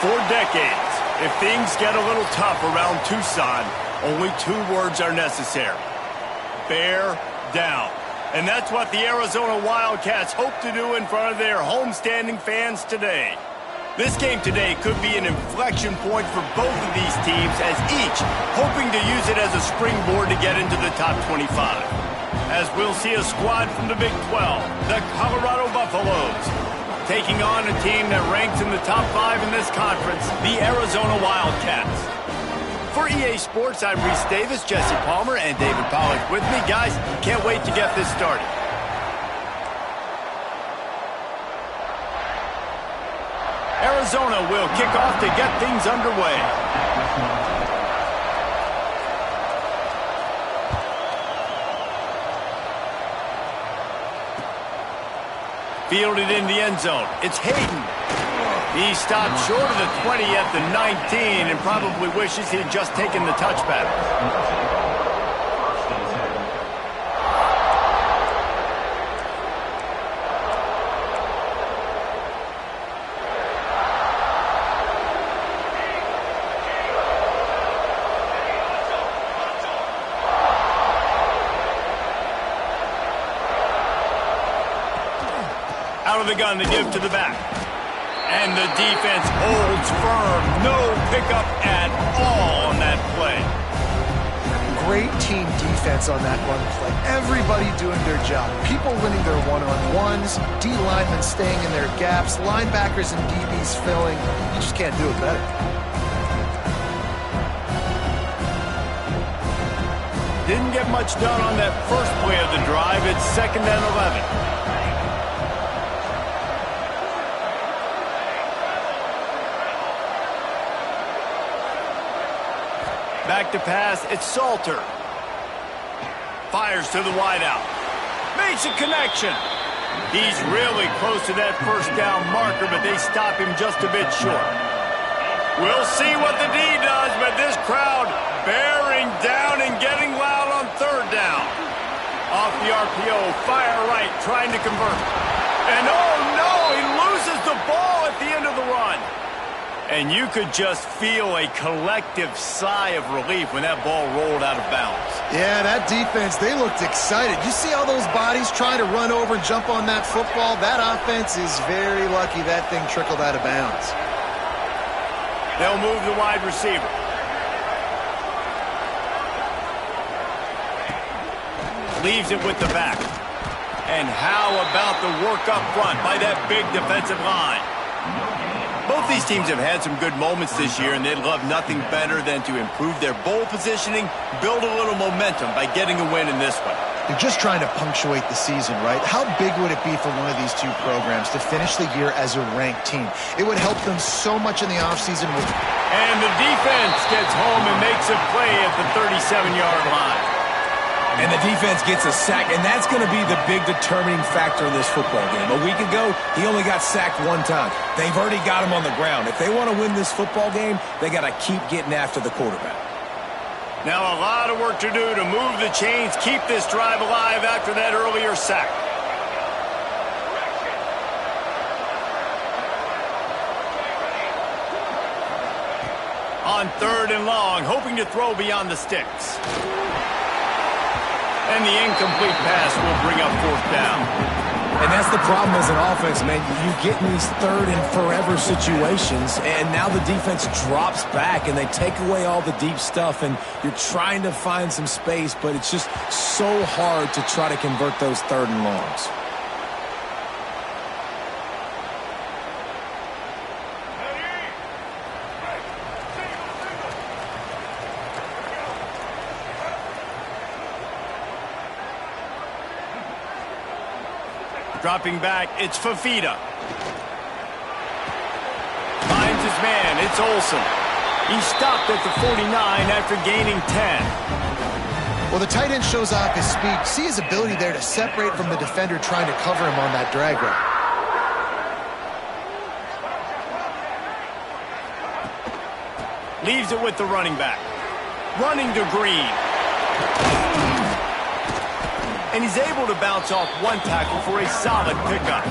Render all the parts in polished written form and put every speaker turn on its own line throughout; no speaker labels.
For decades, if things get a little tough around Tucson, only 2 words are necessary. Bear down. And that's what the Arizona Wildcats hope to do in front of their homestanding fans today. This game today could be an inflection point for both of these teams, as each hoping to use it as a springboard to get into the top 25. As we'll see a squad from the Big 12, the Colorado Buffaloes, taking on a team that ranks in the top 5 in this conference, the Arizona Wildcats. For EA Sports, I'm Reese Davis, Jesse Palmer, and David Pollack with me. Guys, can't wait to get this started. Arizona will kick off to get things underway. Fielded in the end zone. It's Hayden. He stopped short of the 20 at the 19 and probably wishes he had just taken the touchback. Out of the gun to give to the back. And the defense holds firm. No pickup at all on that play.
Great team defense on that run play. Everybody doing their job. People winning their one-on-ones, D-linemen staying in their gaps, linebackers and DBs filling. You just can't do it better.
Didn't get much done on that first play of the drive. It's 2nd and 11. Back to pass, it's Salter. Fires to the wideout. Makes a connection. He's really close to that first down marker, but they stop him just a bit short. We'll see what the D does, but this crowd bearing down and getting loud on 3rd down. Off the RPO, fire right, trying to convert. And oh no, he loses the ball at the end of the run. And you could just feel a collective sigh of relief when that ball rolled out of bounds.
Yeah, that defense, they looked excited. You see all those bodies trying to run over and jump on that football? That offense is very lucky that thing trickled out of bounds.
They'll move the wide receiver. Leaves it with the back. And how about the work up front by that big defensive line? Both these teams have had some good moments this year, and they'd love nothing better than to improve their bowl positioning, build a little momentum by getting a win in this one.
They're just trying to punctuate the season, right? How big would it be for one of these two programs to finish the year as a ranked team? It would help them so much in the offseason.
And the defense gets home and makes a play at the 37-yard line.
And the defense gets a sack, and that's going to be the big determining factor in this football game. A week ago, he only got sacked 1 time. They've already got him on the ground. If they want to win this football game, they got to keep getting after the quarterback.
Now a lot of work to do to move the chains, keep this drive alive after that earlier sack. On 3rd and long, hoping to throw beyond the sticks. And the incomplete pass will bring up 4th down.
And that's the problem as an offense, man. You get in these 3rd and forever situations, and now the defense drops back, and they take away all the deep stuff, and you're trying to find some space, but it's just so hard to try to convert those 3rd and longs.
Dropping back, it's Fafita. Finds his man, it's Olsen. He stopped at the 49 after gaining 10.
Well, the tight end shows off his speed. See his ability there to separate from the defender trying to cover him on that drag route.
Leaves it with the running back. Running to Green. And he's able to bounce off 1 tackle for a solid pickup.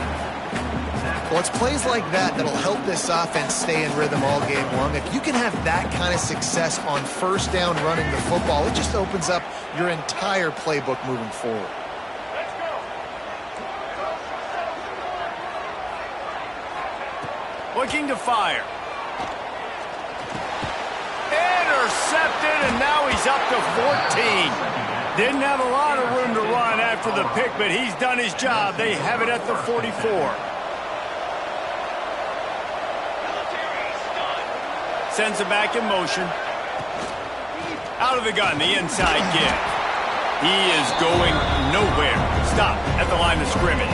Well, it's plays like that that'll help this offense stay in rhythm all game long. If you can have that kind of success on first down running the football, it just opens up your entire playbook moving forward.
Looking to fire. Intercepted, and now he's up to 14. Didn't have a lot of room to run after the pick, but he's done his job. They have it at the 44. Sends it back in motion. Out of the gun, the inside give. He is going nowhere. Stop at the line of scrimmage.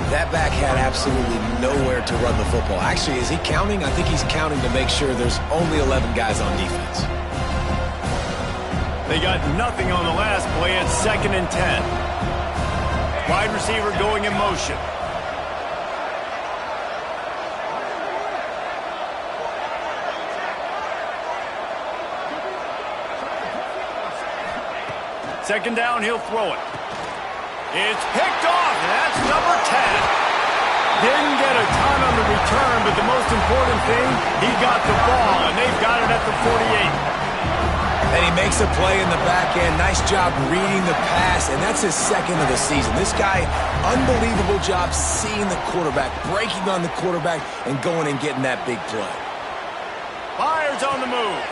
That back had absolutely nowhere to run the football. Actually, is he counting? I think he's counting to make sure there's only 11 guys on defense.
They got nothing on the last play. It's 2nd and 10. Wide receiver going in motion. Second down, he'll throw it. It's picked off, and that's number 10. Didn't get a ton on the return, but the most important thing, he got the ball, and they've got it at the 48.
And he makes a play in the back end. Nice job reading the pass, and that's his 2nd of the season. This guy, unbelievable job seeing the quarterback, breaking on the quarterback, and going and getting that big play.
Fires on the move.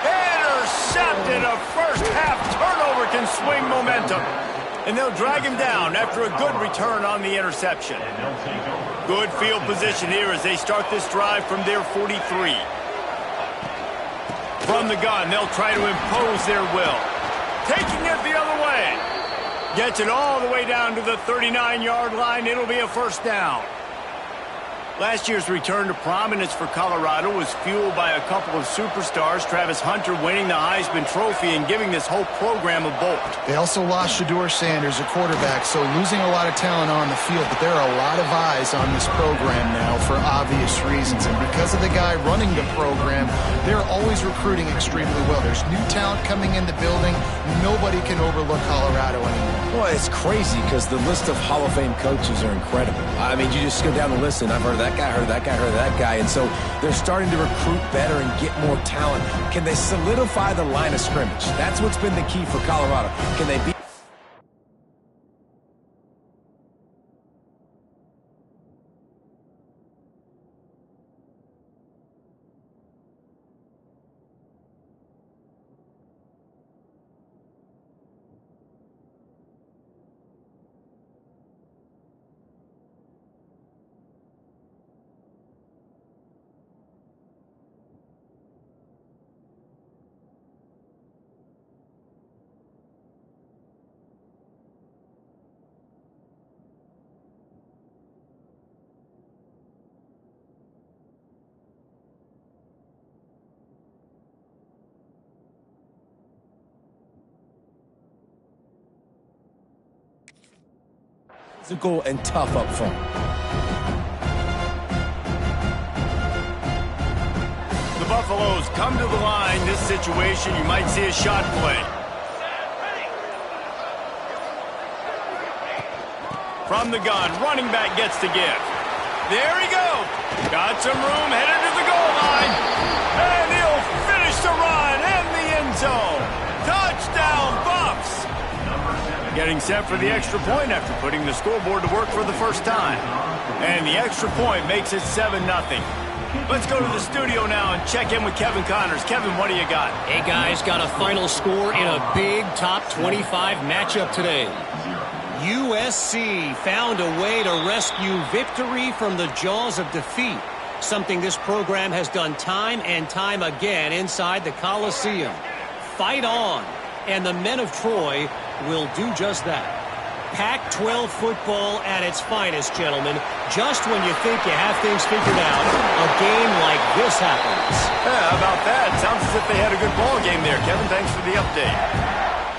Intercepted. A first-half turnover can swing momentum. And they'll drag him down after a good return on the interception. Good field position here as they start this drive from their 43. From the gun, they'll try to impose their will. Taking it the other way. Gets it all the way down to the 39-yard line. It'll be a first down. Last year's return to prominence for Colorado was fueled by a couple of superstars, Travis Hunter winning the Heisman Trophy and giving this whole program a bolt.
They also lost Shedeur Sanders, a quarterback, so losing a lot of talent on the field, but there are a lot of eyes on this program now for obvious reasons, and because of the guy running the program, they're always recruiting extremely well. There's new talent coming in the building. Nobody can overlook Colorado anymore.
Well, it's crazy because the list of Hall of Fame coaches are incredible. I mean, you just go down the list, and I've heard that guy, heard that guy, heard that guy, and so they're starting to recruit better and get more talent. Can they solidify the line of scrimmage? That's what's been the key for Colorado. Can they be physical and tough up front?
The Buffaloes come to the line. This situation, you might see a shot play. From the gun, running back gets to give. There he goes. Got some room, headed to the goal line. And he'll finish the run in the end zone. Touchdown, Buffs. Getting set for the extra point after putting the scoreboard to work for the first time. And the extra point makes it 7-0. Let's go to the studio now and check in with Kevin Connors. Kevin, what do you got?
Hey, guys, got a final score in a big top 25 matchup today. USC found a way to rescue victory from the jaws of defeat, something this program has done time and time again inside the Coliseum. Fight on, and the men of Troy will do just that. Pac-12 football at its finest, gentlemen. Just when you think you have things figured out, a game like this happens.
Yeah, how about that? Sounds as if they had a good ball game there. Kevin, thanks for the update.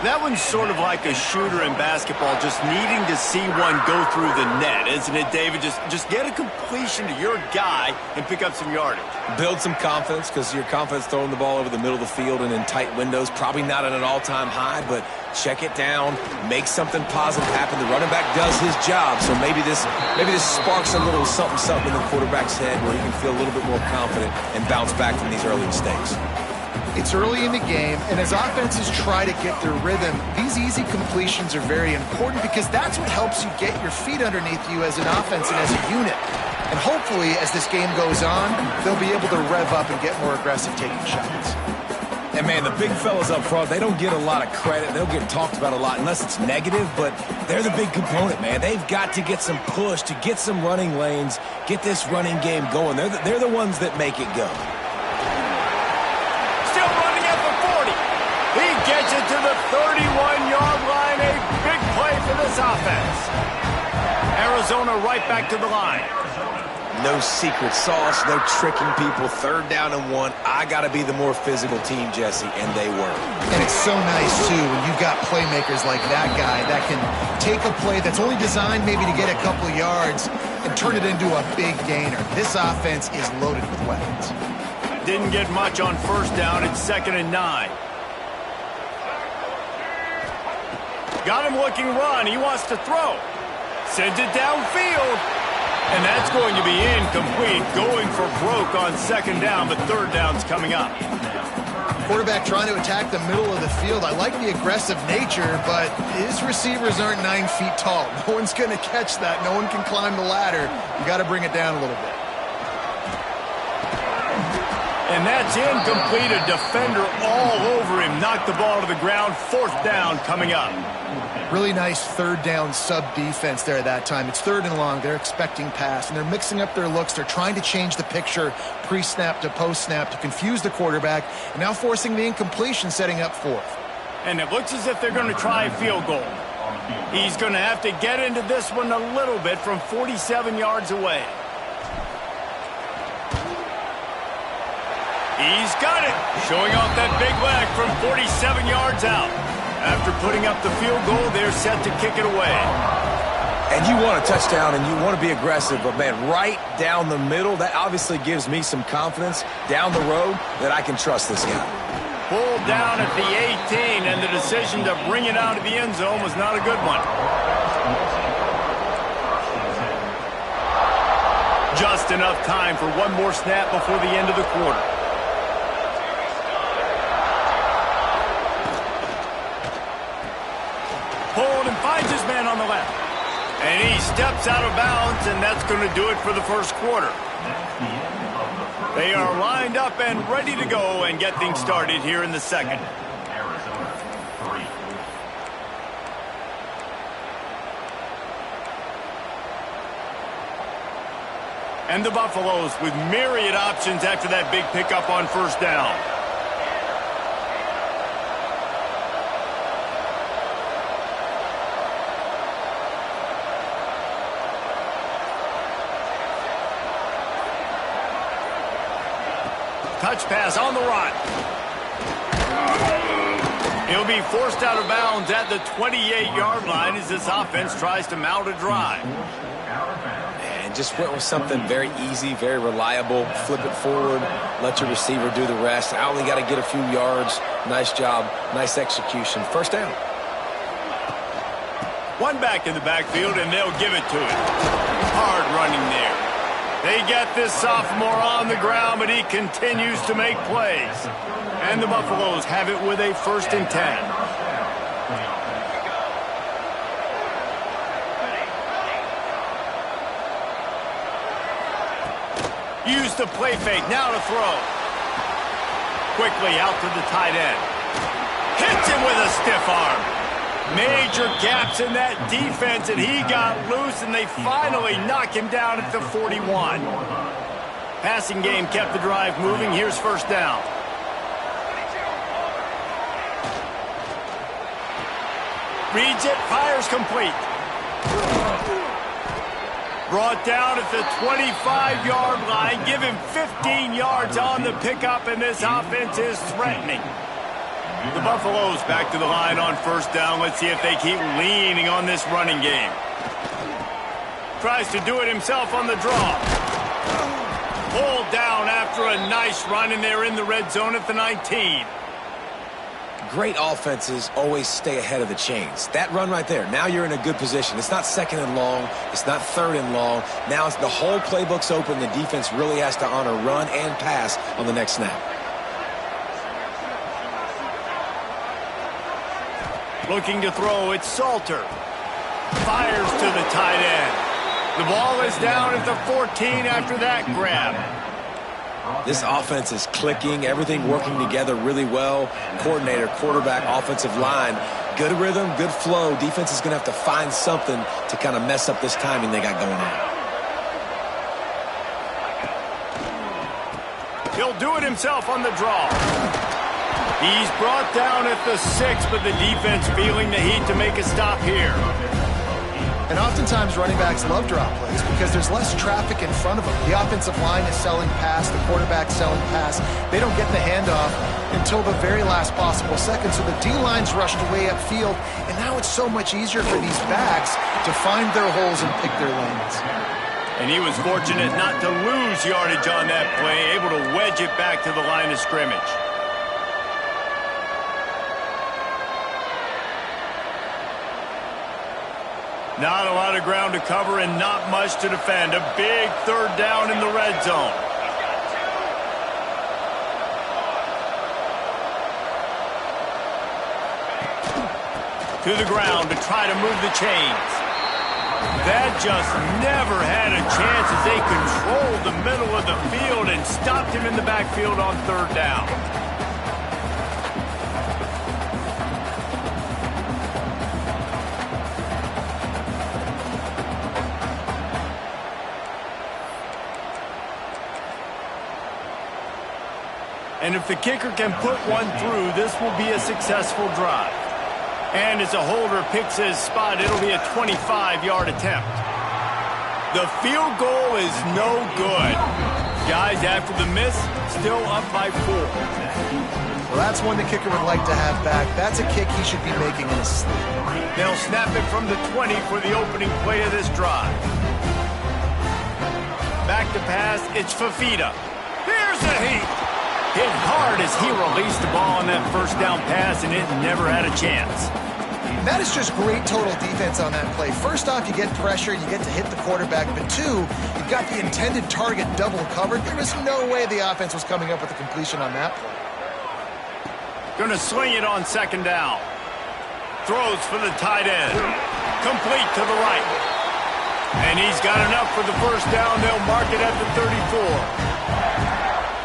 That one's sort of like a shooter in basketball, just needing to see one go through the net, isn't it, David? Just get a completion to your guy and pick up some yardage.
Build some confidence, because your confidence throwing the ball over the middle of the field and in tight windows, probably not at an all-time high, but check it down, make something positive happen. The running back does his job, so maybe this sparks a little something in the quarterback's head where he can feel a little bit more confident and bounce back from these early mistakes.
It's early in the game, and as offenses try to get their rhythm, these easy completions are very important because that's what helps you get your feet underneath you as an offense and as a unit. And hopefully, as this game goes on, they'll be able to rev up and get more aggressive taking shots.
And, man, the big fellas up front, they don't get a lot of credit. They'll get talked about a lot unless it's negative, but they're the big component, man. They've got to get some push, to get some running lanes, get this running game going. They're the ones that make it go.
He gets it to the 31-yard line. A big play for this offense. Arizona right back to the line.
No secret sauce, no tricking people. 3rd down and 1. I got to be the more physical team, Jesse, and they were.
And it's so nice, too, when you've got playmakers like that guy that can take a play that's only designed maybe to get a couple of yards and turn it into a big gainer. This offense is loaded with weapons.
Didn't get much on 1st down. It's 2nd and 9. Got him looking run. He wants to throw. Sends it downfield. And that's going to be incomplete. Going for broke on 2nd down, but 3rd down's coming up.
Quarterback trying to attack the middle of the field. I like the aggressive nature, but his receivers aren't 9 feet tall. No one's going to catch that. No one can climb the ladder. You got to bring it down a little bit.
And that's incomplete. A defender all over him. Knocked the ball to the ground. 4th down coming up.
Really nice 3rd down sub-defense there that time. It's 3rd and long. They're expecting pass, and they're mixing up their looks. They're trying to change the picture pre-snap to post-snap to confuse the quarterback, and now forcing the incompletion, setting up 4th.
And it looks as if they're going to try a field goal. He's going to have to get into this one a little bit from 47 yards away. He's got it. Showing off that big leg from 47 yards out. After putting up the field goal, they're set to kick it away.
And you want a touchdown and you want to be aggressive, but, man, right down the middle, that obviously gives me some confidence down the road that I can trust this guy.
Pulled down at the 18, and the decision to bring it out of the end zone was not a good one. Just enough time for one more snap before the end of the quarter. Pulled and finds his man on the left. And he steps out of bounds, and that's going to do it for the 1st quarter. They are lined up and ready to go and get things started here in the 2nd. And the Buffaloes with myriad options after that big pickup on 1st down. Touch pass on the run. He'll be forced out of bounds at the 28-yard line as this offense tries to mount a drive.
And just went with something very easy, very reliable. Flip it forward, let your receiver do the rest. I only got to get a few yards. Nice job, nice execution. 1st down.
One back in the backfield, and they'll give it to him. Hard running there. They get this sophomore on the ground, but he continues to make plays. And the Buffaloes have it with a 1st and 10. Use the play fake, now to throw. Quickly out to the tight end. Hits him with a stiff arm. Major gaps in that defense, and he got loose, and they finally knock him down at the 41. Passing game kept the drive moving. Here's 1st down. Reads it, fires complete. Brought down at the 25-yard line. Give him 15 yards on the pickup, and this offense is threatening. The Buffaloes back to the line on first down. Let's see if they keep leaning on this running game. Tries to do it himself on the draw. Pulled down after a nice run, and they're in the red zone at the 19.
Great offenses always stay ahead of the chains. That run right there, now you're in a good position. It's not second and long. It's not third and long. Now it's the whole playbook's open. The defense really has to honor run and pass on the next snap.
Looking to throw, it's Salter. Fires to the tight end. The ball is down at the 14 after that grab.
This offense is clicking, everything working together really well. Coordinator, quarterback, offensive line, good rhythm, good flow. Defense is going to have to find something to kind of mess up this timing they got going on.
He'll do it himself on the draw. He's brought down at the 6, but the defense feeling the heat to make a stop here.
And oftentimes running backs love drop plays because there's less traffic in front of them. The offensive line is selling pass, the quarterback's selling pass. They don't get the handoff until the very last possible second. So the D-line's rushed way upfield, and now it's so much easier for these backs to find their holes and pick their lanes.
And he was fortunate not to lose yardage on that play, able to wedge it back to the line of scrimmage. Not a lot of ground to cover and not much to defend. A big third down in the red zone. To the ground to try to move the chains. That just never had a chance as they controlled the middle of the field and stopped him in the backfield on third down. And if the kicker can put one through, this will be a successful drive. And as a holder picks his spot, it'll be a 25-yard attempt. The field goal is no good. Guys, after the miss, still up by 4.
Well, that's one the kicker would like to have back. That's a kick he should be making in his sleep.
They'll snap it from the 20 for the opening play of this drive. Back to pass, it's Fafita. Here's the heat. Hit hard as he released the ball on that first down pass, and it never had a chance.
That is just great total defense on that play. First off, you get pressure, you get to hit the quarterback, but two, you've got the intended target double covered. There was no way the offense was coming up with a completion on that play.
Gonna swing it on second down. Throws for the tight end. Complete to the right. And he's got enough for the first down. They'll mark it at the 34.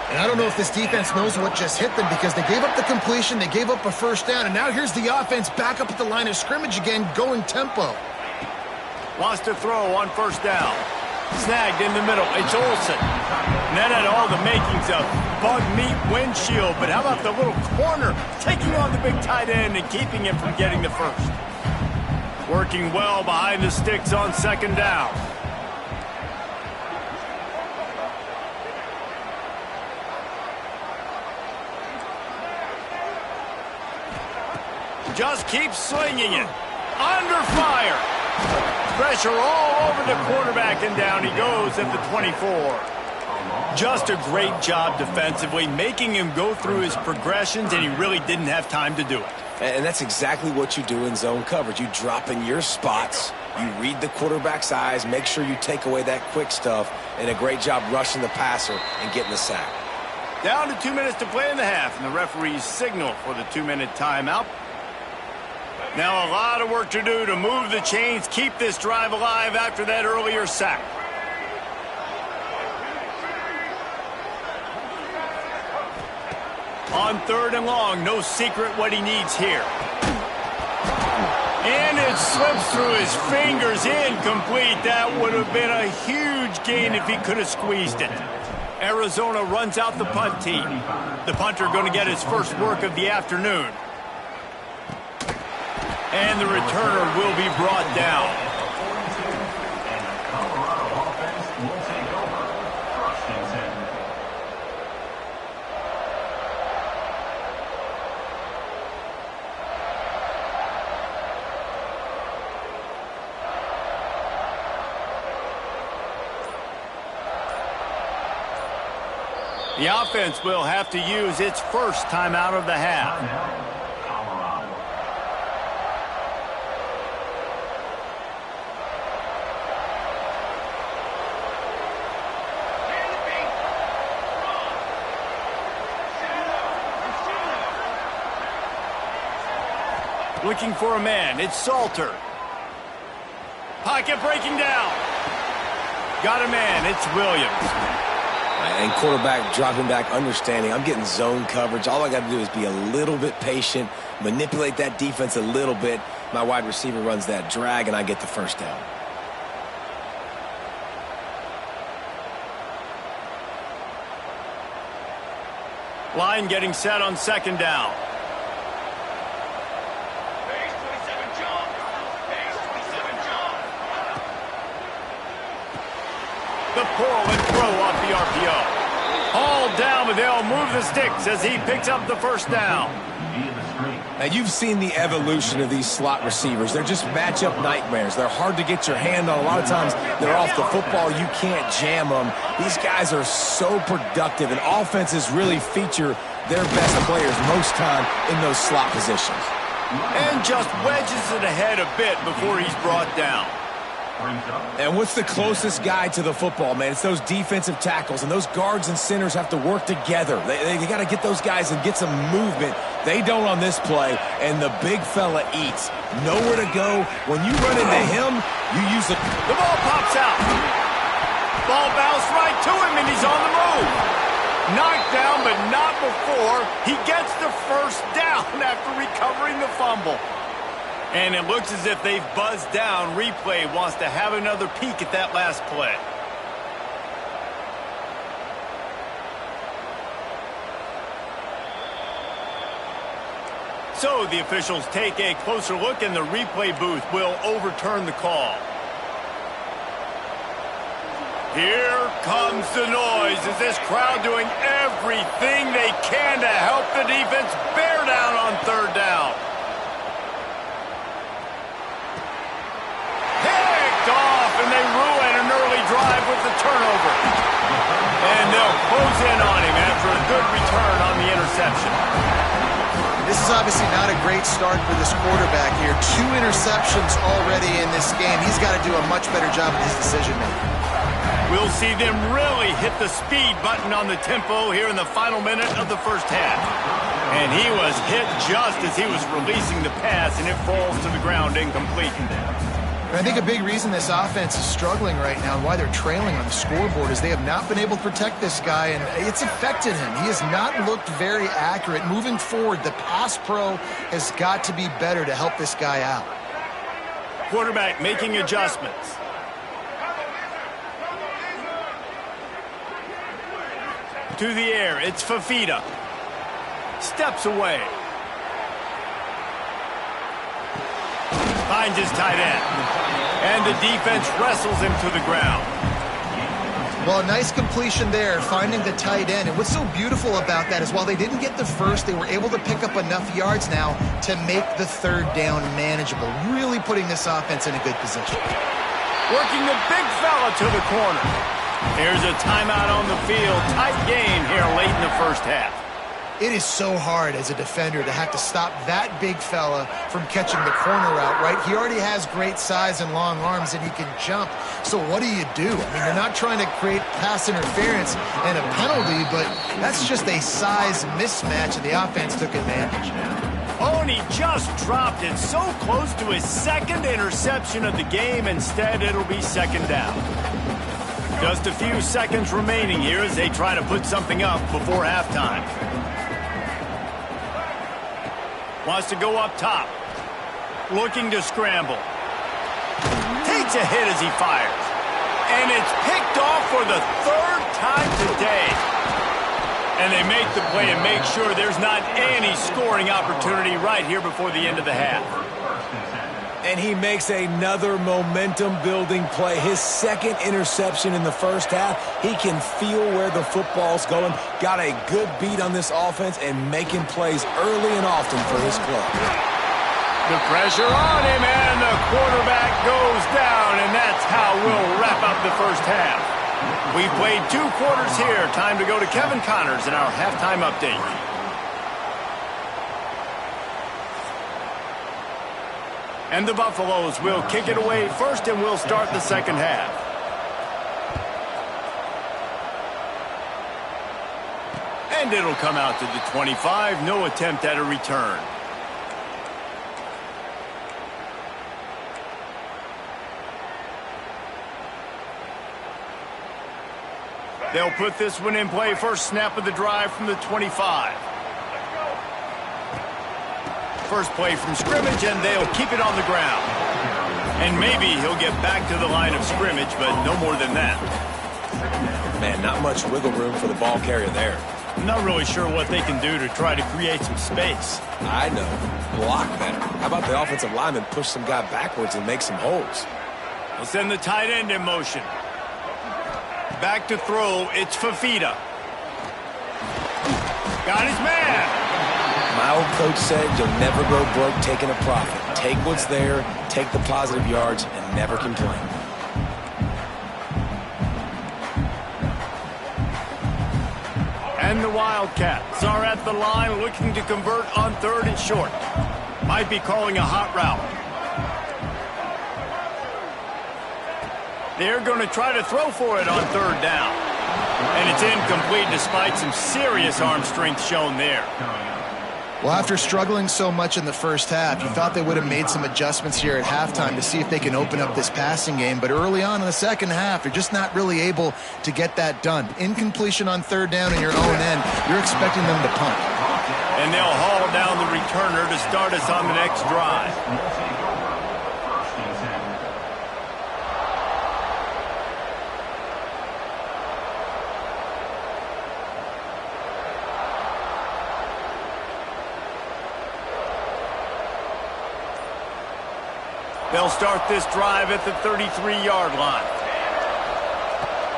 And I don't know if this defense knows what just hit them because they gave up the completion, they gave up a first down, and now here's the offense back up at the line of scrimmage again, going tempo.
Wants to throw on first down. Snagged in the middle. It's Olsen. And that had all the makings of bug meat windshield, but how about the little corner taking on the big tight end and keeping him from getting the first? Working well behind the sticks on second down. Just keeps swinging it. Under fire. Pressure all over the quarterback, and down he goes at the 24. Just a great job defensively, making him go through his progressions, and he really didn't have time to do it.
And that's exactly what you do in zone coverage. You drop in your spots, you read the quarterback's eyes, make sure you take away that quick stuff, and a great job rushing the passer and getting the sack.
Down to 2 minutes to play in the half, and the referees signal for the 2-minute timeout. Now a lot of work to do to move the chains, keep this drive alive after that earlier sack. On third and long, no secret what he needs here. And it slips through his fingers, incomplete. That would have been a huge gain if he could have squeezed it. Arizona runs out the punt team. The punter going to get his first work of the afternoon. And the returner will be brought down. The offense will have to use its first timeout of the half.
Colorado.
Looking for a man. It's Salter. Pocket breaking down. Got a man. It's Williams.
And quarterback dropping back, understanding I'm getting zone coverage. All I got to do is be a little bit patient, manipulate that defense a little bit. My wide receiver runs that drag, and I get the first down.
Line getting set on second down. The pull and throw off the RPO. Hauled down, but they'll move the sticks as he picks up the first down.
Now, you've seen the evolution of these slot receivers. They're just matchup nightmares. They're hard to get your hand on. A lot of times, they're off the football. You can't jam them. These guys are so productive, and offenses really feature their best players most time in those slot positions.
And just wedges it ahead a bit before he's brought down.
And what's the closest guy to the football, man? It's those defensive tackles, and those guards and centers have to work together. They got to get those guys and get some movement. They don't on this play, and the big fella eats. Nowhere to go. When you run into him, you use the
ball pops out. Ball bounced right to him, and he's on the move. Knocked down, but not before he gets the first down after recovering the fumble. And it looks as if they've buzzed down. Replay wants to have another peek at that last play. So the officials take a closer look, and the replay booth will overturn the call. Here comes the noise as this crowd doing everything they can to help the defense bear down on third down. Picked off, and they ruin an early drive with the turnover. And they'll close in on him after a good return on the interception.
This is obviously not a great start for this quarterback here. 2 interceptions already in this game. He's got to do a much better job of his decision-making.
We'll see them really hit the speed button on the tempo here in the final minute of the first half. And he was hit just as he was releasing the pass, and it falls to the ground incomplete.
I think a big reason this offense is struggling right now and why they're trailing on the scoreboard is they have not been able to protect this guy, and it's affected him. He has not looked very accurate. Moving forward, the pass pro has got to be better to help this guy out.
Quarterback making adjustments. To the air, it's Fafita. Steps away. Finds his tight end. And the defense wrestles him to the ground.
Well, a nice completion there, finding the tight end. And what's so beautiful about that is while they didn't get the first, they were able to pick up enough yards now to make the third down manageable. Really putting this offense in a good position.
Working the big fella to the corner. There's a timeout on the field. Tight game here late in the first half.
It is so hard as a defender to have to stop that big fella from catching the corner route, right? He already has great size and long arms, and he can jump. So what do? I mean, you're not trying to create pass interference and a penalty, but that's just a size mismatch, and the offense took advantage.
Oh, and he just dropped it so close to his second interception of the game. Instead, it'll be second down. Just a few seconds remaining here as they try to put something up before halftime. Wants to go up top. Looking to scramble. Takes a hit as he fires. And it's picked off for the third time today. And they make the play and make sure there's not any scoring opportunity right here before the end of the half.
And he makes another momentum-building play. His second interception in the first half. He can feel where the football's going. Got a good beat on this offense and making plays early and often for his club.
The pressure on him, and the quarterback goes down, and that's how we'll wrap up the first half. We've played 2 quarters here. Time to go to Kevin Connors in our halftime update. And the Buffaloes will kick it away first, and we'll start the second half. And it'll come out to the 25. No attempt at a return. They'll put this one in play. First snap of the drive from the 25. First play from scrimmage, and they'll keep it on the ground. And maybe he'll get back to the line of scrimmage, but no more than that.
Man, not much wiggle room for the ball carrier there.
I'm not really sure what they can do to try to create some space.
I know. Block better. How about the offensive lineman push some guy backwards and make some holes?
They'll send the tight end in motion. Back to throw. It's Fafita. Got his man.
My old coach said you'll never go broke taking a profit. Take what's there, take the positive yards, and never complain.
And the Wildcats are at the line looking to convert on 3rd and short. Might be calling a hot route. They're going to try to throw for it on 3rd down. And it's incomplete despite some serious arm strength shown there.
Well, after struggling so much in the first half, you thought they would have made some adjustments here at halftime to see if they can open up this passing game. But early on in the second half, they're just not really able to get that done. Incompletion on 3rd down in your own end, you're expecting them to punt.
And they'll haul down the returner to start us on the next drive. They'll start this drive at the 33-yard line.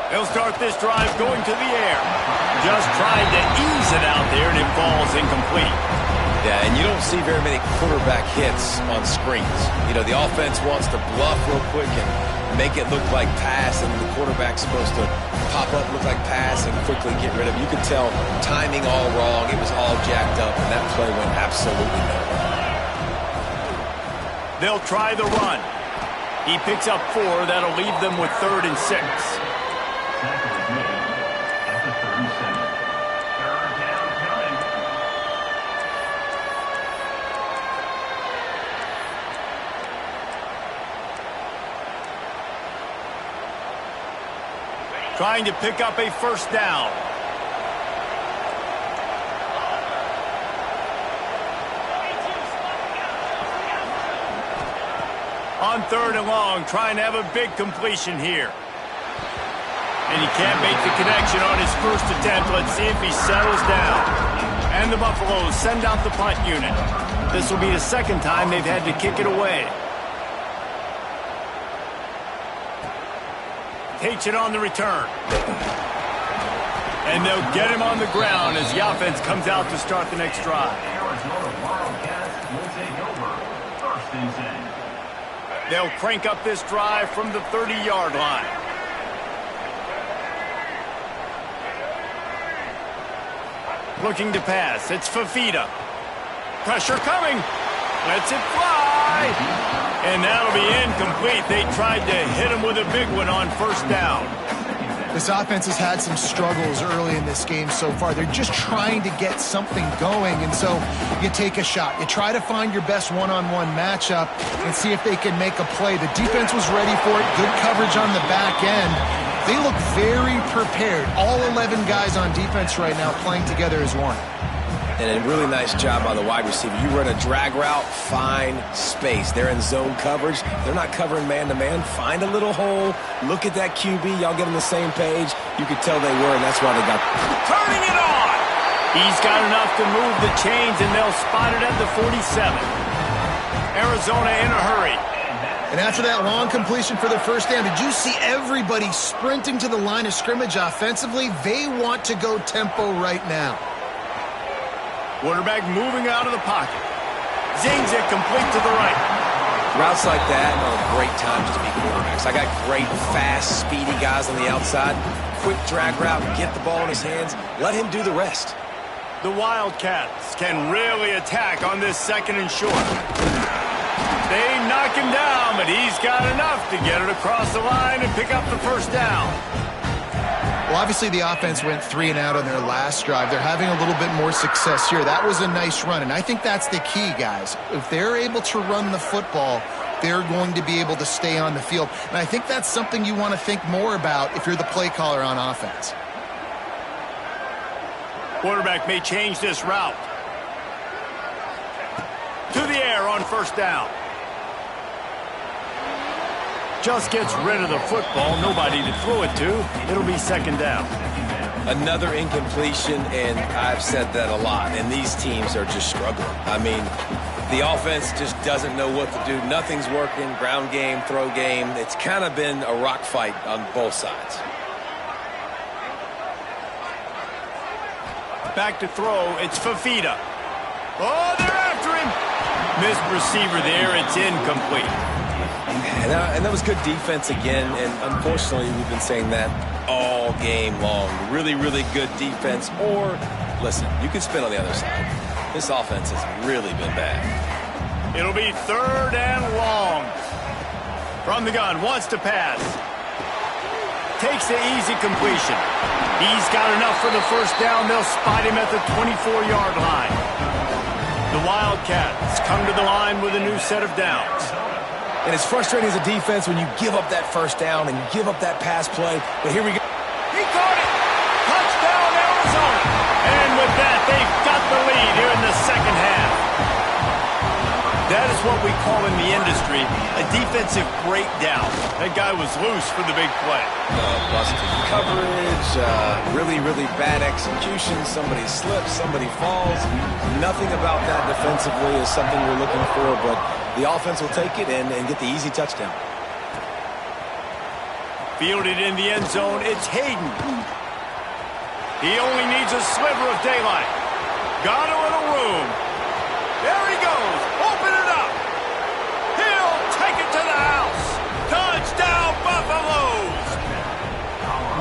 They'll start this drive going to the air. Just tried to ease it out there, and it falls incomplete.
Yeah, and you don't see very many quarterback hits on screens. You know, the offense wants to bluff real quick and make it look like pass, and the quarterback's supposed to pop up, look like pass, and quickly get rid of it. You could tell timing all wrong. It was all jacked up, and that play went absolutely nowhere.
They'll try the run. He picks up 4. That'll leave them with 3rd and 6. Trying to pick up a first down. On 3rd and long, trying to have a big completion here. And he can't make the connection on his first attempt. Let's see if he settles down. And the Buffaloes send out the punt unit. This will be the second time they've had to kick it away. Takes it on the return. And they'll get him on the ground as the offense comes out to start the next drive. They'll crank up this drive from the 30-yard line. Looking to pass. It's Fafita. Pressure coming. Lets it fly. And that'll be incomplete. They tried to hit him with a big one on first down.
This offense has had some struggles early in this game so far. They're just trying to get something going, and so you take a shot. You try to find your best one-on-one matchup and see if they can make a play. The defense was ready for it. Good coverage on the back end. They look very prepared. All 11 guys on defense right now playing together as one.
And a really nice job by the wide receiver. You run a drag route, find space. They're in zone coverage. They're not covering man-to-man. Find a little hole. Look at that QB. Y'all get on the same page. You could tell they were, and that's why they got...
Turning it on! He's got enough to move the chains, and they'll spot it at the 47. Arizona in a hurry.
And after that long completion for the first down, did you see everybody sprinting to the line of scrimmage offensively? They want to go tempo right now.
Quarterback moving out of the pocket. Zings it complete to the right.
Routes like that are great times to be quarterbacks. I got great, fast, speedy guys on the outside. Quick drag route, get the ball in his hands, let him do the rest.
The Wildcats can really attack on this second and short. They knock him down, but he's got enough to get it across the line and pick up the first down.
Well, obviously the offense went 3 and out on their last drive. They're having a little bit more success here. That was a nice run, and I think that's the key, guys. If they're able to run the football, they're going to be able to stay on the field. And I think that's something you want to think more about if you're the play caller on offense.
Quarterback may change this route. To the air on first down. Just gets rid of the football. Nobody to throw it to. It'll be second down.
Another incompletion, and I've said that a lot, and these teams are just struggling. I mean, the offense just doesn't know what to do. Nothing's working. Ground game, throw game. It's kind of been a rock fight on both sides.
Back to throw. It's Fafita. Oh, they're after him. Missed receiver there. It's incomplete.
And that was good defense again, and unfortunately we've been saying that all game long. Really, really good defense, or, listen, you can spin on the other side. This offense has really been bad.
It'll be third and long. From the gun, wants to pass. Takes the easy completion. He's got enough for the first down. They'll spot him at the 24-yard line. The Wildcats come to the line with a new set of downs.
And it's frustrating as a defense when you give up that first down and you give up that pass play. But here we go.
He caught it. Touchdown, Arizona. And with that, they've got the lead here in the second half. That is what we call in the industry a defensive breakdown. That guy was loose for the big play.
Busted coverage, really, really bad execution. Somebody slips, somebody falls. Nothing about that defensively is something we're looking for, but the offense will take it and get the easy touchdown.
Fielded in the end zone, it's Hayden. He only needs a sliver of daylight. Got a little room. There he goes. Open it up. He'll take it to the house. Touchdown, Buffaloes.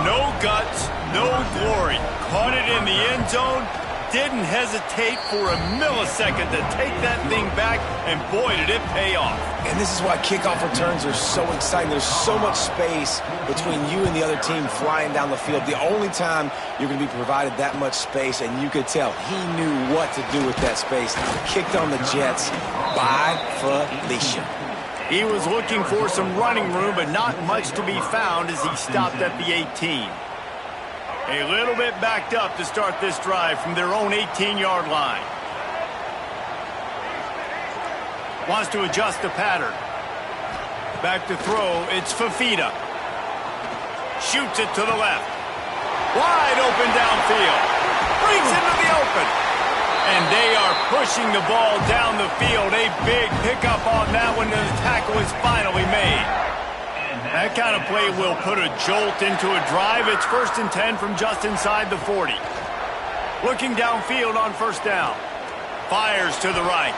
No guts, no glory. Caught it in the end zone. Didn't hesitate for a millisecond to take that thing back, and boy, did it pay off.
And this is why kickoff returns are so exciting. There's so much space between you and the other team flying down the field. The only time you're going to be provided that much space, and you could tell he knew what to do with that space. Kicked on the Jets by Felicia.
He was looking for some running room, but not much to be found as he stopped at the 18. A little bit backed up to start this drive from their own 18-yard line. Wants to adjust the pattern. Back to throw, it's Fafita. Shoots it to the left. Wide open downfield. Brings into the open. And they are pushing the ball down the field. A big pickup on that one, and the tackle is finally made. That kind of play will put a jolt into a drive. It's 1st and 10 from just inside the 40. Looking downfield on first down. Fires to the right.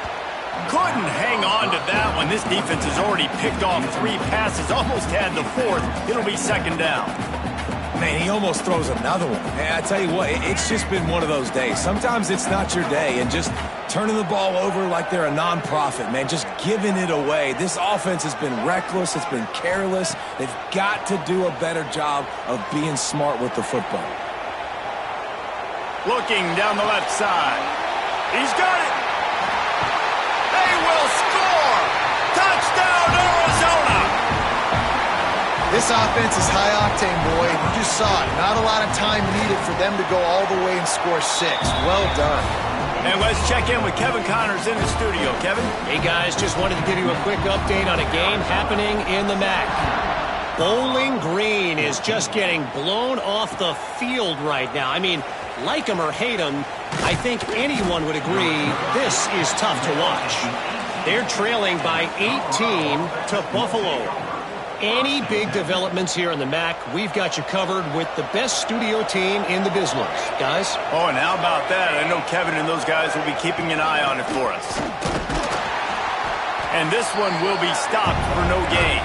Couldn't hang on to that one. This defense has already picked off 3 passes. Almost had the 4th. It'll be second down.
Man, he almost throws another one. And I tell you what, it's just been one of those days. Sometimes it's not your day, and just turning the ball over like they're a nonprofit, man, just giving it away. This offense has been reckless. It's been careless. They've got to do a better job of being smart with the football.
Looking down the left side. He's got it. They will score. Touchdown, Arizona.
This offense is high-octane, boy. You just saw it. Not a lot of time needed for them to go all the way and score 6. Well done.
And let's check in with Kevin Connors in the studio. Kevin?
Hey, guys, just wanted to give you a quick update on a game happening in the MAC. Bowling Green is just getting blown off the field right now. I mean, like them or hate them, I think anyone would agree this is tough to watch. They're trailing by 18 to Buffalo. Any big developments here in the MAC, we've got you covered with the best studio team in the business. Guys?
Oh, and how about that? I know Kevin and those guys will be keeping an eye on it for us. And this one will be stopped for no gain.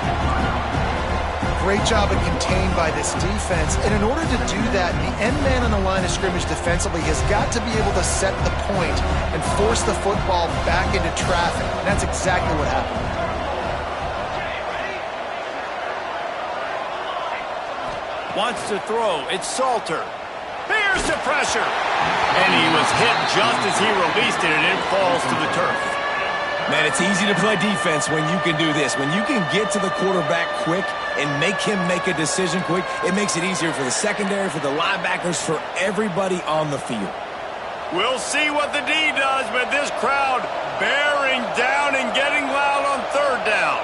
Great job of contained by this defense. And in order to do that, the end man on the line of scrimmage defensively has got to be able to set the point and force the football back into traffic. And that's exactly what happened.
Wants to throw. It's Salter. Here's the pressure. And he was hit just as he released it, and it falls to the turf.
Man, it's easy to play defense when you can do this. When you can get to the quarterback quick and make him make a decision quick, it makes it easier for the secondary, for the linebackers, for everybody on the field.
We'll see what the D does, but this crowd bearing down and getting loud on third down.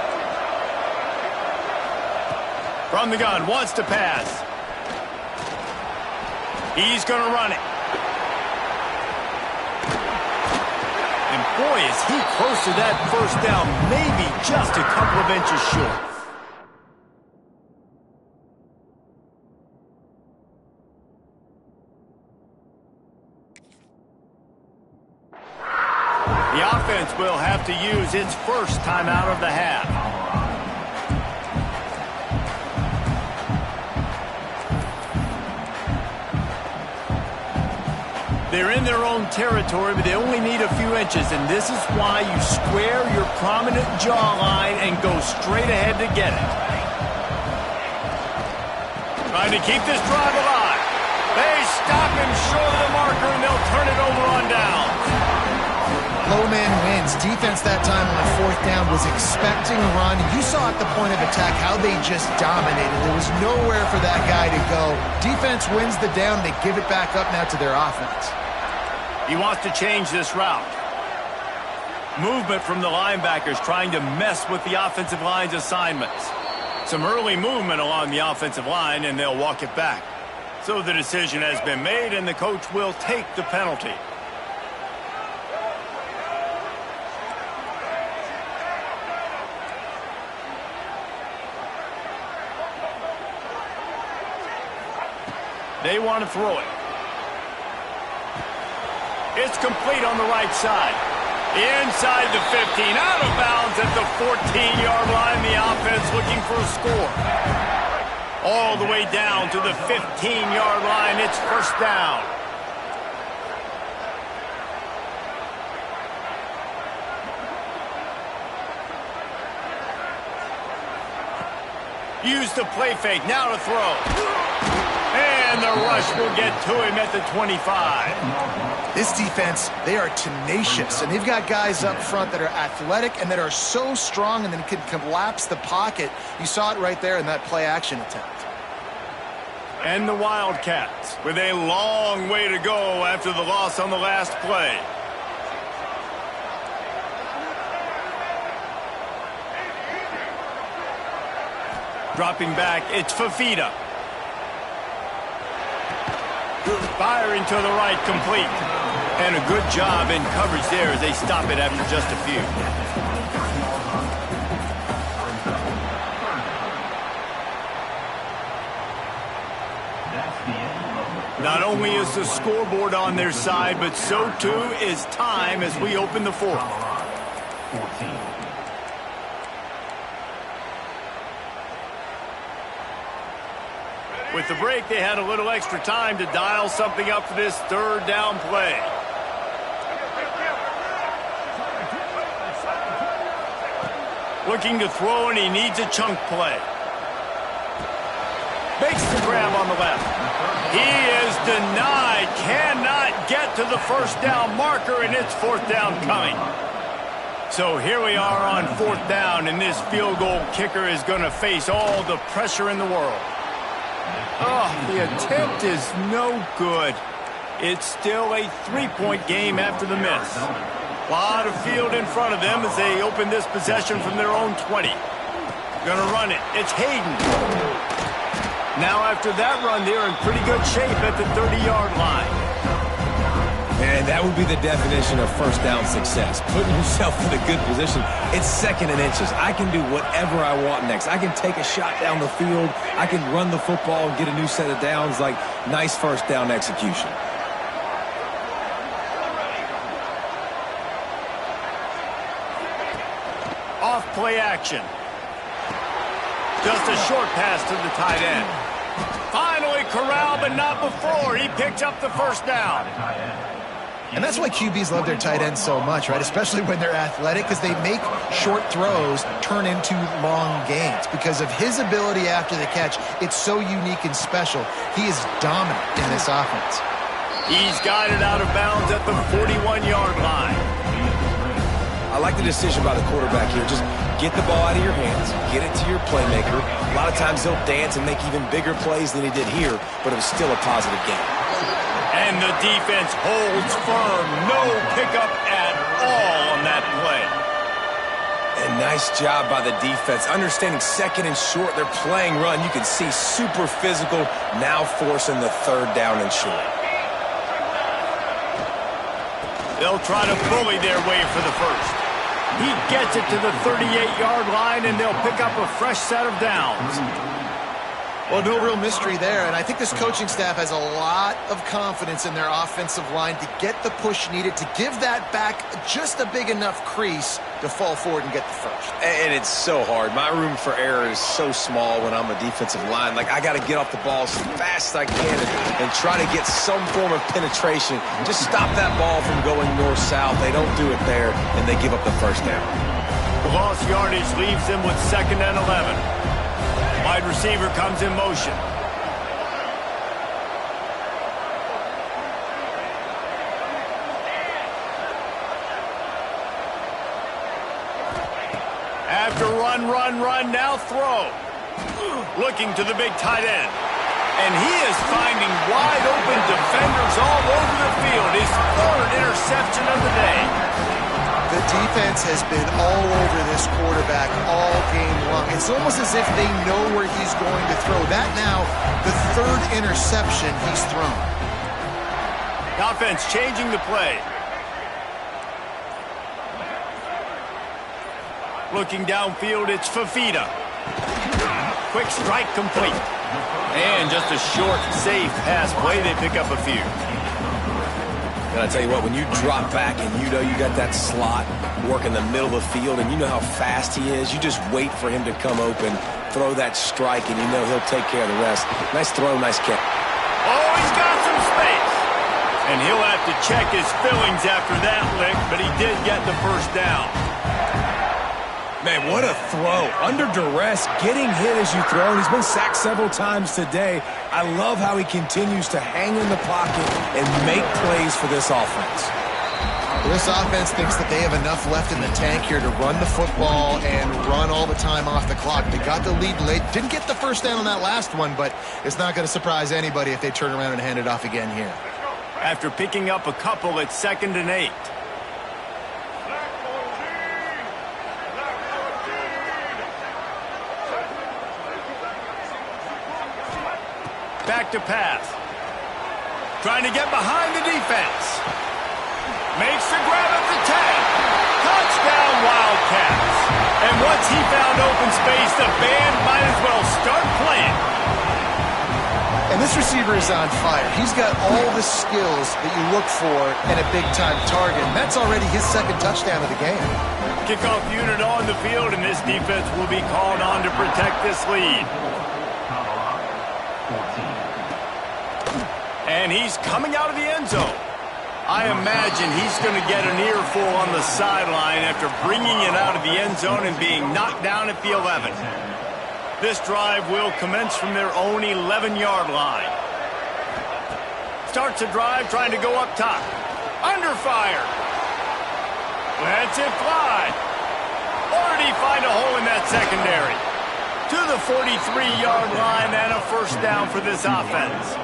From the gun, wants to pass. He's going to run it. And boy, is he close to that first down, maybe just a couple of inches short. The offense will have to use its first timeout of the half. They're in their own territory, but they only need a few inches, and this is why you square your prominent jawline and go straight ahead to get it. Trying to keep this drive alive. They stop him short of the marker, and they'll turn it over on down.
Low man wins. Defense that time on fourth down was expecting a run. You saw at the point of attack how they just dominated. There was nowhere for that guy to go. Defense wins the down. They give it back up now to their offense.
He wants to change this route. Movement from the linebackers trying to mess with the offensive line's assignments. Some early movement along the offensive line, and they'll walk it back. So the decision has been made, and the coach will take the penalty. They want to throw it. It's complete on the right side. Inside the 15, out of bounds at the 14-yard line. The offense looking for a score. All the way down to the 15-yard line. It's first down. Use the play fake, now to throw. And the rush will get to him at the 25.
This defense, they are tenacious, and they've got guys up front that are athletic and that are so strong and then can collapse the pocket. You saw it right there in that play-action attempt.
And the Wildcats with a long way to go after the loss on the last play. Dropping back, it's Fafita. Firing to the right, complete. And a good job in coverage there as they stop it after just a few. Not only is the scoreboard on their side, but so too is time as we open the fourth.
14.
With the break, they had a little extra time to dial something up for this third down play. Looking to throw, and he needs a chunk play. Makes the grab on the left. He is denied. Cannot get to the first down marker, and it's fourth down coming. So here we are on fourth down, and this field goal kicker is going to face all the pressure in the world. Oh, the attempt is no good. It's still a three-point game after the miss. A lot of field in front of them as they open this possession from their own 20. Gonna run it. It's Hayden. Now after that run, they're in pretty good shape at the 30-yard line.
And that would be the definition of first down success. Putting yourself in a good position. It's second and inches. I can do whatever I want next. I can take a shot down the field. I can run the football and get a new set of downs. Like, nice first down execution.
play action. Just a short pass to the tight end. Finally corralled, but not before. He picks up the first down.
And that's why QBs love their tight ends so much, right? Especially when they're athletic, because they make short throws turn into long gains. Because of his ability after the catch, it's so unique and special. He is dominant in this offense.
He's guided out of bounds at the 41-yard line.
I like the decision by the quarterback here. Just get the ball out of your hands, get it to your playmaker. A lot of times he'll dance and make even bigger plays than he did here, but it was still a positive game.
And the defense holds firm. No pickup at all on that play.
And nice job by the defense. Understanding second and short, they're playing run. You can see super physical, now forcing the third down and short.
They'll try to bully their way for the first. He gets it to the 38-yard line, and they'll pick up a fresh set of downs.
Well, no real mystery there, and I think this coaching staff has a lot of confidence in their offensive line to get the push needed, to give that back just a big enough crease to fall forward and get the first.
And it's so hard. My room for error is so small when I'm a defensive line. Like, I got to get off the ball as fast as I can and try to get some form of penetration. Just stop that ball from going north-south. They don't do it there, and they give up the first down.
The lost yardage leaves them with 2nd and 11. Wide receiver comes in motion. After run, now throw. Looking to the big tight end. And he is finding wide open defenders all over the field. His 3rd interception of the day.
The defense has been all over this quarterback all game long. It's almost as if they know where he's going to throw. That now, the 3rd interception he's thrown.
Offense changing the play. Looking downfield, it's Fafita. Quick strike complete. And just a short, safe pass play. They pick up a few.
And I tell you what, when you drop back and you know you got that slot work in the middle of the field and you know how fast he is, you just wait for him to come open, throw that strike, and you know he'll take care of the rest. Nice throw, nice catch.
Oh, he's got some space. And he'll have to check his fillings after that lick, but he did get the first down.
Man, what a throw. Under duress, getting hit as you throw. And he's been sacked several times today. I love how he continues to hang in the pocket and make plays for this offense.
This offense thinks that they have enough left in the tank here to run the football and run all the time off the clock. They got the lead late. Didn't get the first down on that last one, but it's not going to surprise anybody if they turn around and hand it off again here.
After picking up a couple, it's 2nd and 8. Back to pass. Trying to get behind the defense. Makes the grab at the 10. Touchdown, Wildcats. And once he found open space, the band might as well start playing.
And this receiver is on fire. He's got all the skills that you look for in a big-time target. And that's already his 2nd touchdown of the game.
Kickoff unit on the field, and this defense will be called on to protect this lead. And he's coming out of the end zone. I imagine he's going to get an earful on the sideline after bringing it out of the end zone and being knocked down at the 11. This drive will commence from their own 11-yard line. Starts a drive trying to go up top. Under fire. Lets it fly. Or did he find a hole in that secondary? To the 43-yard line and a first down for this offense.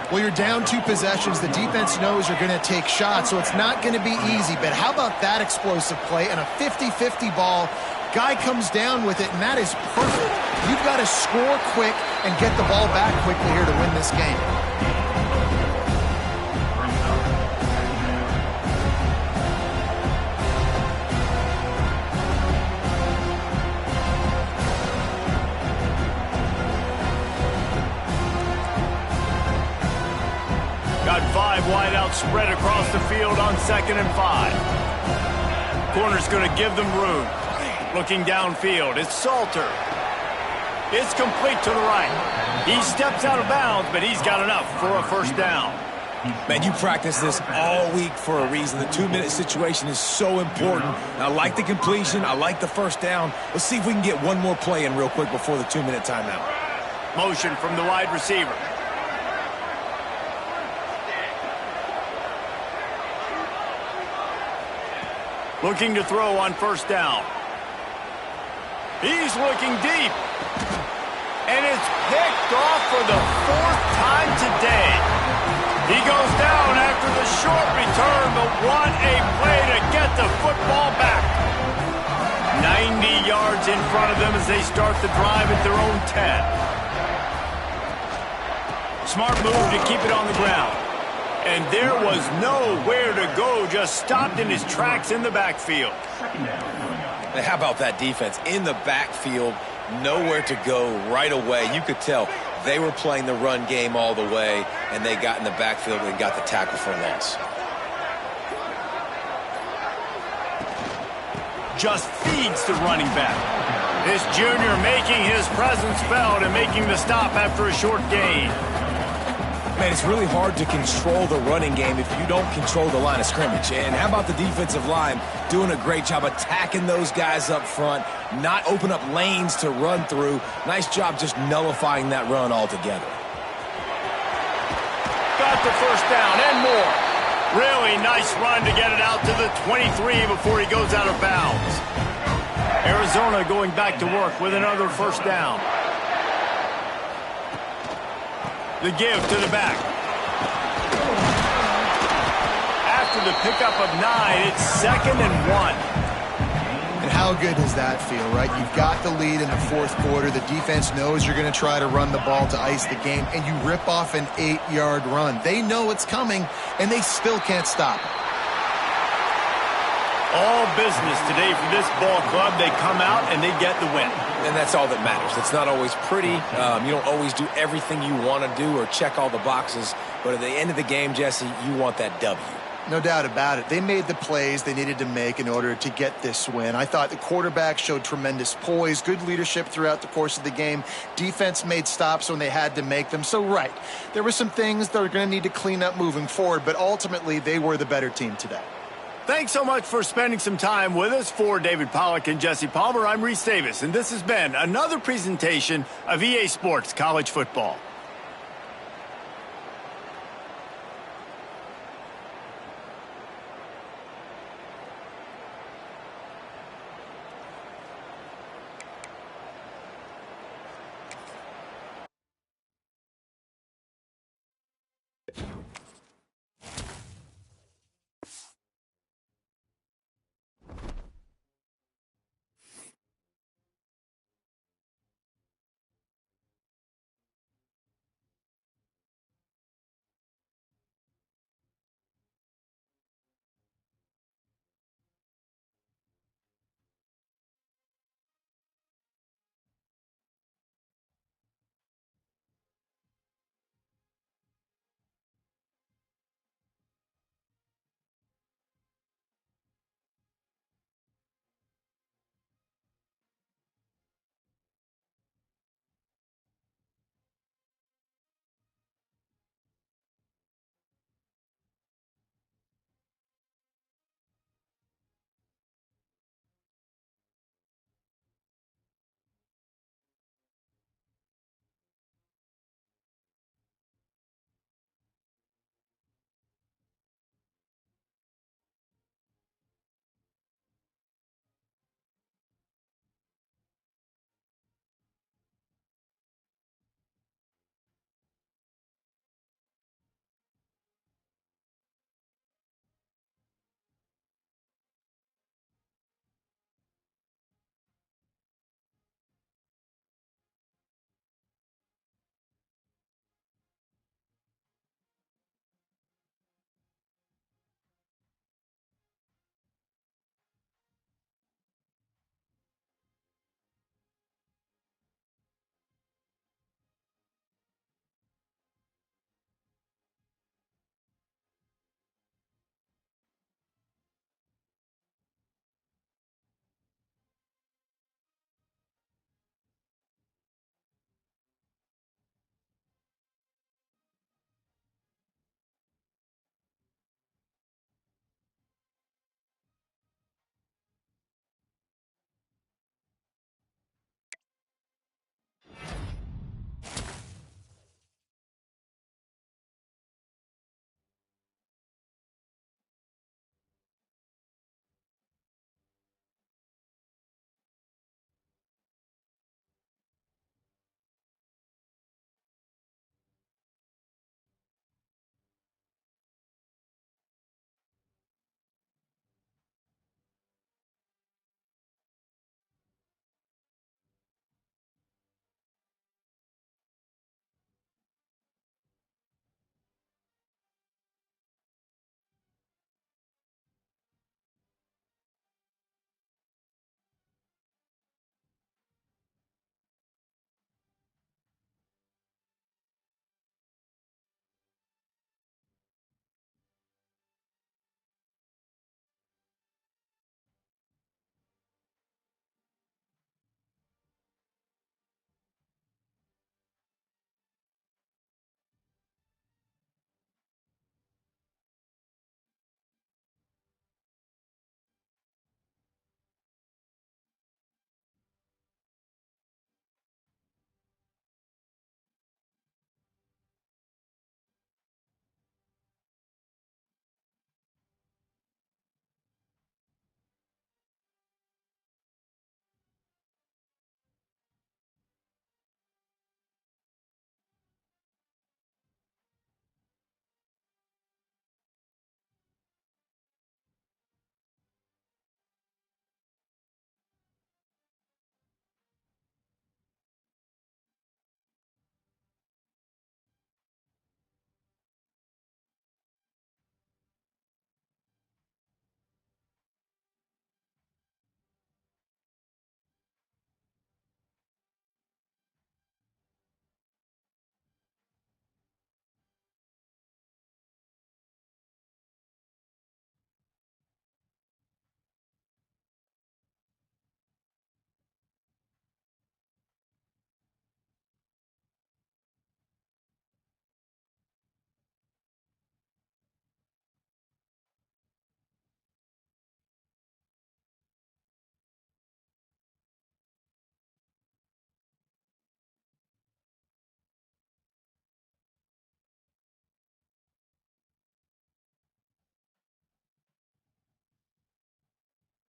Well, you're down 2 possessions. The defense knows you're going to take shots, so it's not going to be easy. But how about that explosive play and a 50-50 ball? Guy comes down with it, and that is perfect. You've got to score quick and get the ball back quickly here to win this game.
Got 5 wide out spread across the field on 2nd and 5. Corner's going to give them room. Looking downfield, it's Salter. It's complete to the right. He steps out of bounds, but he's got enough for a first down.
Man, you practice this all week for a reason. The 2-minute situation is so important. I like the completion. I like the first down. Let's see if we can get one more play in real quick before the 2-minute timeout.
Motion from the wide receiver. Looking to throw on first down. He's looking deep. And it's picked off for the 4th time today. He goes down after the short return, but what a play to get the football back. 90 yards in front of them as they start the drive at their own 10. Smart move to keep it on the ground. And there was nowhere to go, just stopped in his tracks in the backfield.
And how about that defense? In the backfield, nowhere to go right away. You could tell they were playing the run game all the way, and they got in the backfield and got the tackle for loss.
Just feeds the running back. This junior making his presence felt and making the stop after a short gain.
Man, it's really hard to control the running game if you don't control the line of scrimmage. And how about the defensive line doing a great job attacking those guys up front, not open up lanes to run through. Nice job just nullifying that run altogether.
Got the first down and more. Really nice run to get it out to the 23 before he goes out of bounds. Arizona going back to work with another first down. The give to the back. After the pickup of 9, it's 2nd and 1.
And how good does that feel, right? You've got the lead in the 4th quarter. The defense knows you're going to try to run the ball to ice the game, and you rip off an 8-yard run. They know it's coming, and they still can't stop it.
All business today for this ball club. They come out and they get the win.
And that's all that matters. It's not always pretty. You don't always do everything you want to do or check all the boxes. But at the end of the game, Jesse, you want that W.
No doubt about it. They made the plays they needed to make in order to get this win. I thought the quarterback showed tremendous poise, good leadership throughout the course of the game. Defense made stops when they had to make them. So, right, there were some things that are going to need to clean up moving forward, but ultimately they were the better team today.
Thanks so much for spending some time with us. For David Pollack and Jesse Palmer, I'm Reese Davis, and this has been another presentation of EA Sports College Football.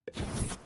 it.